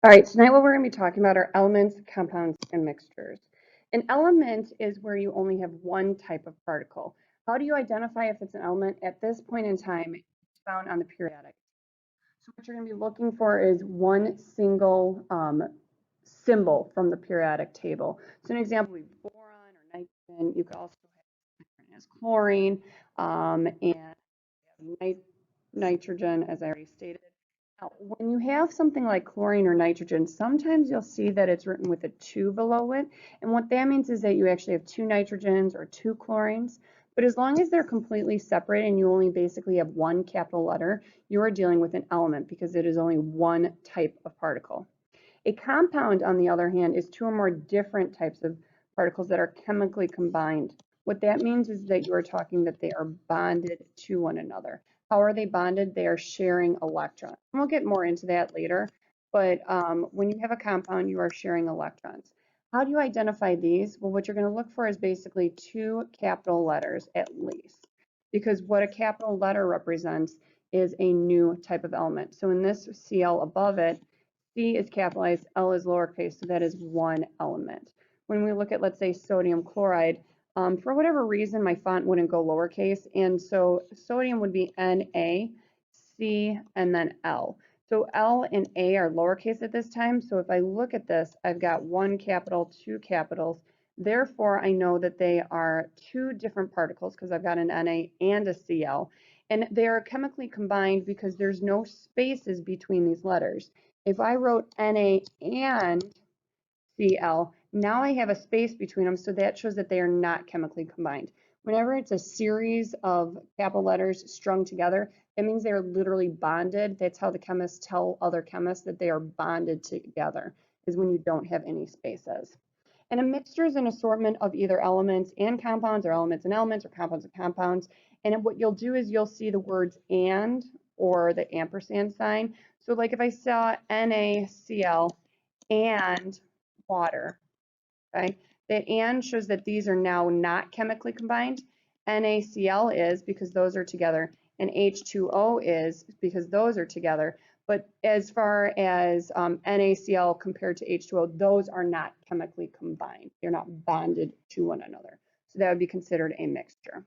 All right, tonight what we're going to be talking about are elements, compounds, and mixtures. An element is where you only have one type of particle. How do you identify if it's an element? At this point in time, it's found on the periodic. So what you're going to be looking for is one single symbol from the periodic table. So an example would be boron or nitrogen. You could also have as chlorine and nitrogen, as I already stated. Now, when you have something like chlorine or nitrogen, sometimes you'll see that it's written with a 2 below it. And what that means is that you actually have 2 nitrogens or 2 chlorines. But as long as they're completely separate and you only basically have one capital letter, you are dealing with an element because it is only one type of particle. A compound, on the other hand, is 2 or more different types of particles that are chemically combined. What that means is that you are talking that they are bonded to one another. How are they bonded? They are sharing electrons. And we'll get more into that later, but when you have a compound, you are sharing electrons. How do you identify these? Well, what you're going to look for is basically 2 capital letters at least, because what a capital letter represents is a new type of element. So in this Cl above it, C is capitalized, L is lowercase, so that is one element. When we look at, let's say, sodium chloride, for whatever reason, my font wouldn't go lowercase, and so sodium would be Na, C, and then L. So L and A are lowercase at this time, so if I look at this, I've got one capital, 2 capitals. Therefore, I know that they are 2 different particles because I've got an Na and a Cl, and they are chemically combined because there's no spaces between these letters. If I wrote Na and Cl, now I have a space between them, so that shows that they are not chemically combined. Whenever it's a series of capital letters strung together, that means they are literally bonded. That's how the chemists tell other chemists that they are bonded together, is when you don't have any spaces. And a mixture is an assortment of either elements and compounds, or elements, or compounds and compounds. And what you'll do is you'll see the words and or the ampersand sign. So like if I saw NaCl and water, okay, that and shows that these are now not chemically combined. NaCl is because those are together, and H2O is because those are together. But as far as NaCl compared to H2O, those are not chemically combined. They're not bonded to one another. So that would be considered a mixture.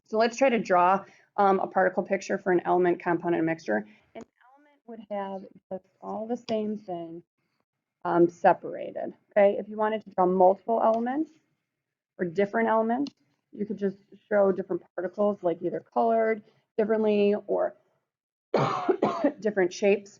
So let's try to draw a particle picture for an element, compound, and mixture. An element would have just all the same thing separated. Okay, if you wanted to draw multiple elements or different elements, you could just show different particles, like either colored differently or different shapes.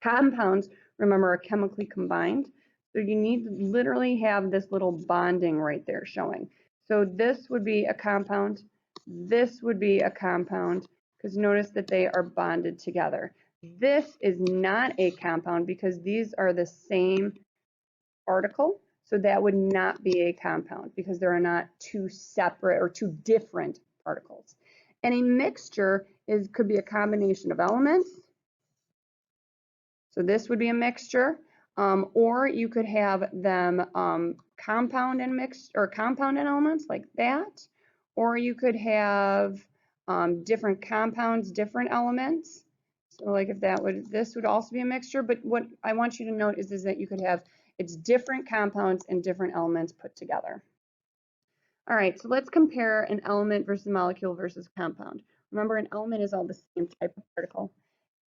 Compounds, remember, are chemically combined. So you need to literally have this little bonding right there showing. So this would be a compound. This would be a compound, because notice that they are bonded together. This is not a compound because these are the same particle. So that would not be a compound because there are not 2 separate or 2 different particles. And a mixture could be a combination of elements. So this would be a mixture, or you could have them compound and mixed, or compound and elements like that, or you could have different compounds, different elements. So like if this would also be a mixture, but what I want you to note is that you could have, it's different compounds and different elements put together. All right, so let's compare an element versus a molecule versus a compound. Remember, an element is all the same type of particle.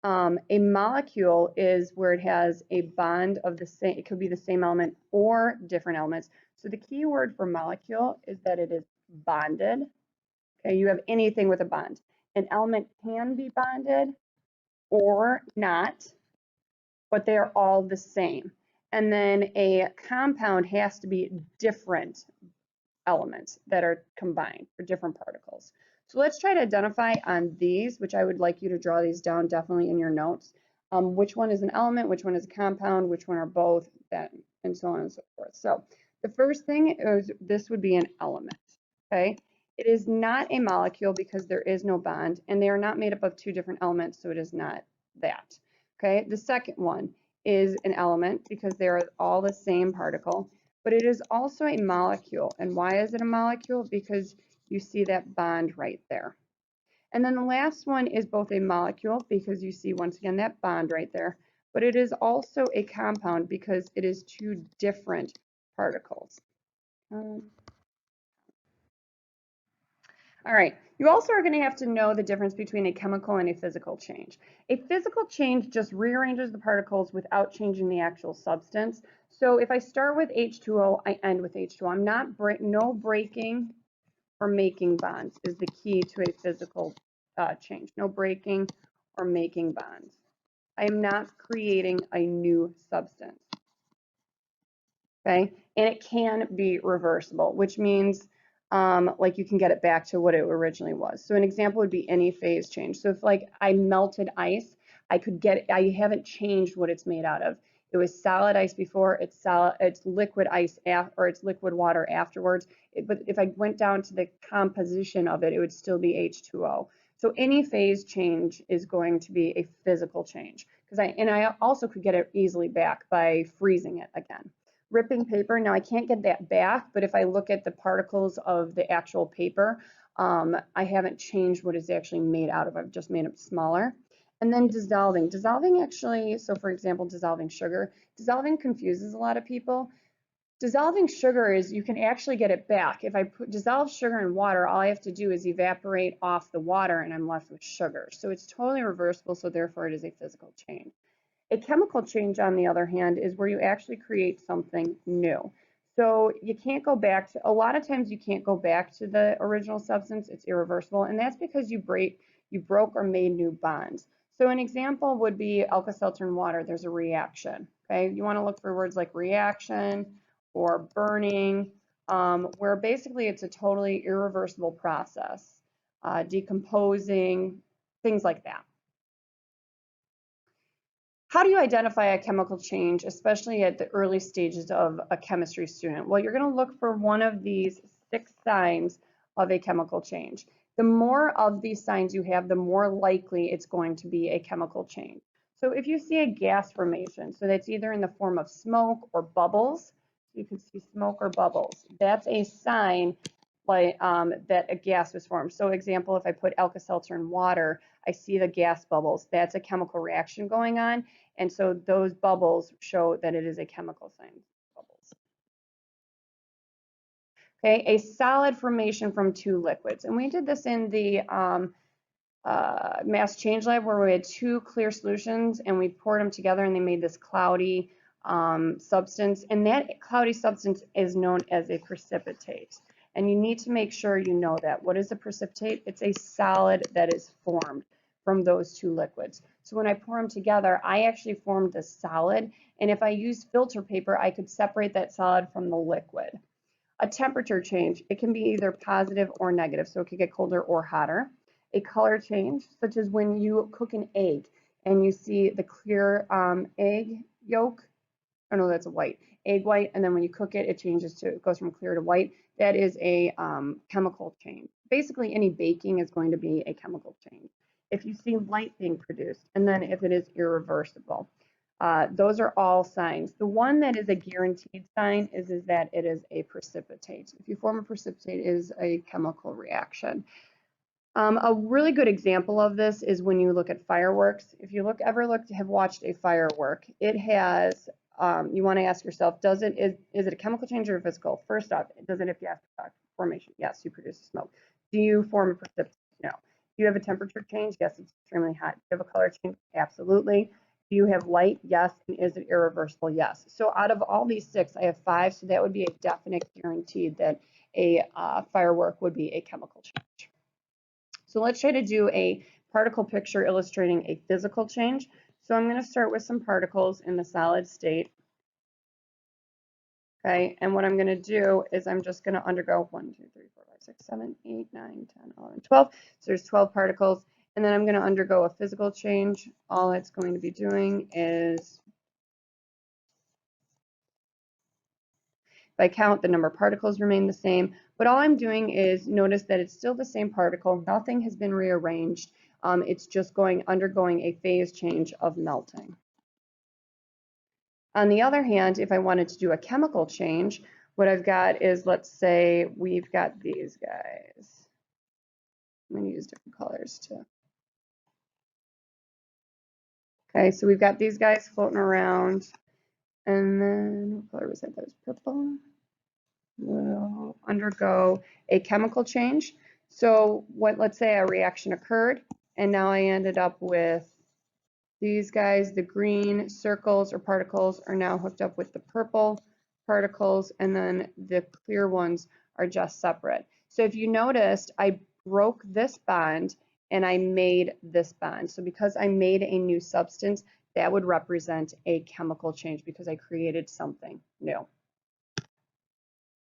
A molecule is where it has a bond of the same, it could be the same element or different elements. So the key word for molecule is that it is bonded. Okay, you have anything with a bond. An element can be bonded or not, but they are all the same. And then a compound has to be different elements that are combined for different particles. So let's try to identify on these, which I would like you to draw these down definitely in your notes, which one is an element, which one is a compound, which one are both, and so on and so forth. So the first thing is this would be an element, okay? It is not a molecule because there is no bond, and they are not made up of 2 different elements, so it is not that, okay? The second one is an element because they are all the same particle, but it is also a molecule. And why is it a molecule? Because you see that bond right there. And then the last one is both a molecule because you see once again that bond right there, but it is also a compound because it is two different particles. All right, you also are going to have to know the difference between a chemical and a physical change. A physical change just rearranges the particles without changing the actual substance. So if I start with H2O, I end with H2O. I'm not no breaking or making bonds is the key to a physical change. No breaking or making bonds. I am not creating a new substance. Okay, and it can be reversible, which means like you can get it back to what it originally was. So an example would be any phase change. So if like I melted ice, I could get, I haven't changed what it's made out of. It was solid ice before, it's liquid ice or it's liquid water afterwards. But if I went down to the composition of it, it would still be H2O. So any phase change is going to be a physical change because I also could get it easily back by freezing it again. Ripping paper, now I can't get that back, but if I look at the particles of the actual paper, I haven't changed what it's actually made out of. I've just made it smaller. And then dissolving. Dissolving actually, so for example, dissolving sugar. Dissolving confuses a lot of people. Dissolving sugar is you can actually get it back. If I dissolve sugar in water, all I have to do is evaporate off the water and I'm left with sugar. So it's totally reversible, so therefore it is a physical change. A chemical change, on the other hand, is where you actually create something new. So you can't go back to, a lot of times you can't go back to the original substance, it's irreversible, and that's because you broke or made new bonds. So an example would be Alka-Seltzer in water, there's a reaction, okay? You wanna look for words like reaction or burning, where basically it's a totally irreversible process, decomposing, things like that. How do you identify a chemical change, especially at the early stages of a chemistry student? Well, you're going to look for one of these 6 signs of a chemical change. The more of these signs you have, the more likely it's going to be a chemical change. So if you see a gas formation, so that's either in the form of smoke or bubbles, you can see smoke or bubbles, that's a sign like that a gas was formed. So example, if I put Alka-Seltzer in water, I see the gas bubbles. That's a chemical reaction going on. And so those bubbles show that it is a chemical sign. Bubbles. Okay, a solid formation from 2 liquids. And we did this in the mass change lab where we had 2 clear solutions and we poured them together and they made this cloudy substance. And that cloudy substance is known as a precipitate. And you need to make sure you know that. What is a precipitate? It's a solid that is formed from those 2 liquids. So when I pour them together, I actually formed the solid. And if I use filter paper, I could separate that solid from the liquid. A temperature change, it can be either positive or negative. So it could get colder or hotter. A color change, such as when you cook an egg and you see the clear egg yolk. Oh no, that's a white. Egg white, and then when you cook it, it goes from clear to white. That is a chemical change. Basically, any baking is going to be a chemical change. If you see light being produced, and then if it is irreversible, those are all signs. The one that is a guaranteed sign is that it is a precipitate. If you form a precipitate, it is a chemical reaction. A really good example of this is when you look at fireworks. If you have watched a firework, it has, you want to ask yourself, is it a chemical change or a physical? First off, does it have gas formation? Yes, you produce smoke. Do you form a precipitate? No. Do you have a temperature change? Yes, it's extremely hot. Do you have a color change? Absolutely. Do you have light? Yes. And is it irreversible? Yes. So out of all these 6, I have 5. So that would be a definite guarantee that a firework would be a chemical change. So let's try to do a particle picture illustrating a physical change. So I'm going to start with some particles in the solid state. Okay, and what I'm going to do is I'm just going to undergo 1, 2, 3, 4, 5, 6, 7, 8, 9, 10, 11, 12. So there's 12 particles. And then I'm going to undergo a physical change. All it's going to be doing is, if I count, the number of particles remain the same, but all I'm doing is notice that it's still the same particle. Nothing has been rearranged. It's just undergoing a phase change of melting. On the other hand, if I wanted to do a chemical change, what I've got is, let's say we've got these guys. I'm going to use different colors too. Okay, so we've got these guys floating around. And then, what color was that? That was purple. Will undergo a chemical change. So let's say a reaction occurred, and now I ended up with these guys, the green circles or particles are now hooked up with the purple particles, and then the clear ones are just separate. So if you noticed, I broke this bond and I made this bond. So because I made a new substance, that would represent a chemical change because I created something new.